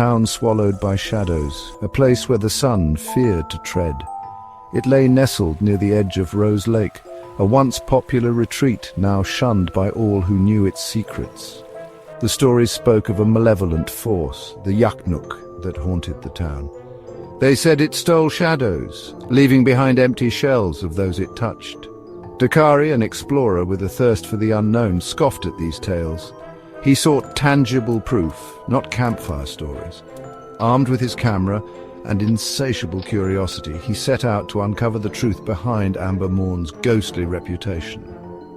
Town swallowed by shadows, a place where the sun feared to tread. It lay nestled near the edge of Rose Lake, a once popular retreat now shunned by all who knew its secrets. The stories spoke of a malevolent force, the Yaknuk, that haunted the town. They said it stole shadows, leaving behind empty shells of those it touched. Dakari, an explorer with a thirst for the unknown, scoffed at these tales. He sought tangible proof, not campfire stories. Armed with his camera and insatiable curiosity, he set out to uncover the truth behind Amber Morn's ghostly reputation.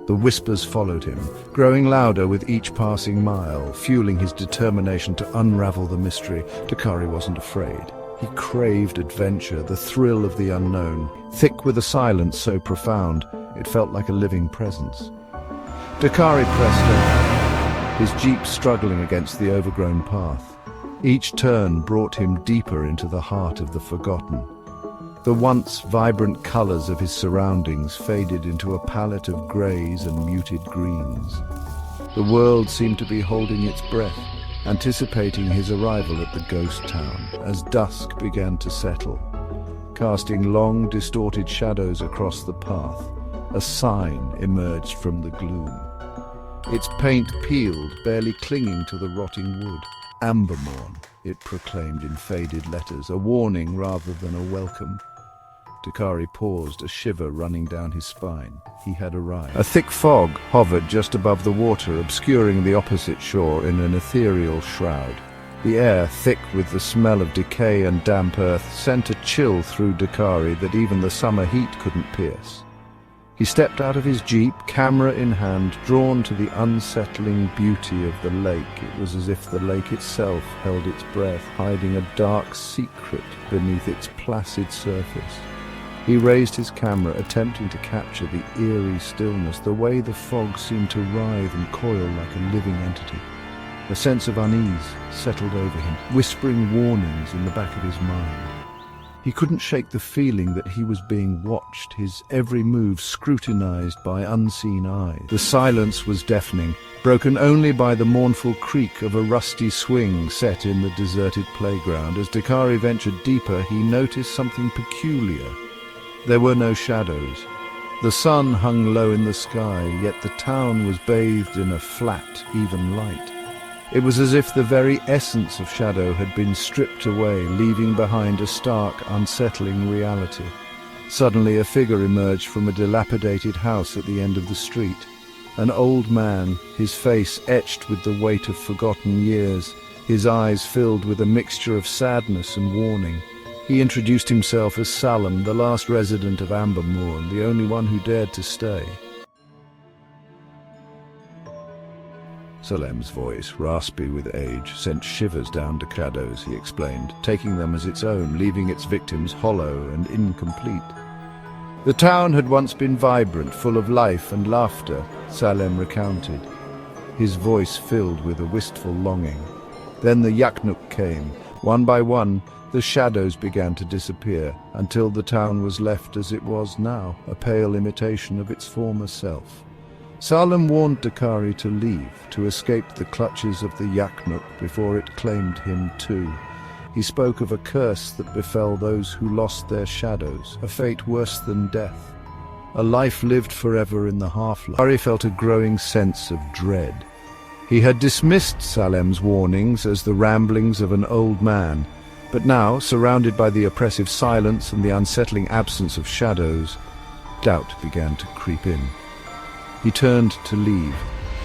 The whispers followed him, growing louder with each passing mile, fueling his determination to unravel the mystery. Dakari wasn't afraid. He craved adventure, the thrill of the unknown. Thick with a silence so profound, it felt like a living presence. Dakari pressed on, his jeep struggling against the overgrown path. Each turn brought him deeper into the heart of the forgotten. The once vibrant colors of his surroundings faded into a palette of grays and muted greens. The world seemed to be holding its breath, anticipating his arrival at the ghost town as dusk began to settle. Casting long, distorted shadows across the path, a sign emerged from the gloom. Its paint peeled, barely clinging to the rotting wood. Amber Morn, it proclaimed in faded letters, a warning rather than a welcome. Dakari paused, a shiver running down his spine. He had arrived. A thick fog hovered just above the water, obscuring the opposite shore in an ethereal shroud. The air, thick with the smell of decay and damp earth, sent a chill through Dakari that even the summer heat couldn't pierce. He stepped out of his jeep, camera in hand, drawn to the unsettling beauty of the lake. It was as if the lake itself held its breath, hiding a dark secret beneath its placid surface. He raised his camera, attempting to capture the eerie stillness, the way the fog seemed to writhe and coil like a living entity. A sense of unease settled over him, whispering warnings in the back of his mind. He couldn't shake the feeling that he was being watched, his every move scrutinized by unseen eyes. The silence was deafening, broken only by the mournful creak of a rusty swing set in the deserted playground. As Dakari ventured deeper, he noticed something peculiar. There were no shadows. The sun hung low in the sky, yet the town was bathed in a flat, even light. It was as if the very essence of shadow had been stripped away, leaving behind a stark, unsettling reality. Suddenly a figure emerged from a dilapidated house at the end of the street. An old man, his face etched with the weight of forgotten years, his eyes filled with a mixture of sadness and warning. He introduced himself as Salem, the last resident of Amber Morn, the only one who dared to stay. Salem's voice, raspy with age, sent shivers down Dakado's, he explained, taking them as its own, leaving its victims hollow and incomplete. The town had once been vibrant, full of life and laughter, Salem recounted, his voice filled with a wistful longing. Then the Yaknuk came. One by one, the shadows began to disappear, until the town was left as it was now, a pale imitation of its former self. Salem warned Dakari to leave, to escape the clutches of the Yaknuk before it claimed him too. He spoke of a curse that befell those who lost their shadows, a fate worse than death, a life lived forever in the half-life. Dakari felt a growing sense of dread. He had dismissed Salem's warnings as the ramblings of an old man, but now, surrounded by the oppressive silence and the unsettling absence of shadows, doubt began to creep in. He turned to leave,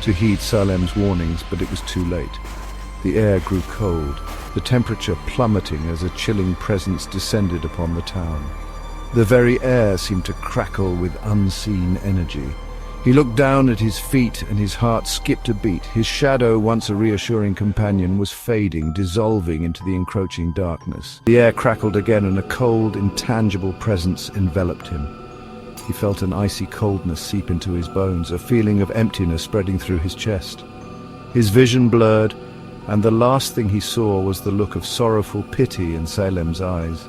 to heed Salem's warnings, but it was too late. The air grew cold, the temperature plummeting as a chilling presence descended upon the town. The very air seemed to crackle with unseen energy. He looked down at his feet and his heart skipped a beat. His shadow, once a reassuring companion, was fading, dissolving into the encroaching darkness. The air crackled again and a cold, intangible presence enveloped him. He felt an icy coldness seep into his bones, a feeling of emptiness spreading through his chest. His vision blurred, and the last thing he saw was the look of sorrowful pity in Salem's eyes.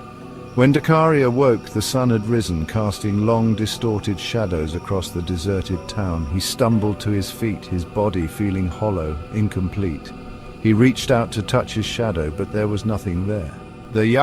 When Dakari awoke, the sun had risen, casting long, distorted shadows across the deserted town. He stumbled to his feet, his body feeling hollow, incomplete. He reached out to touch his shadow, but there was nothing there. The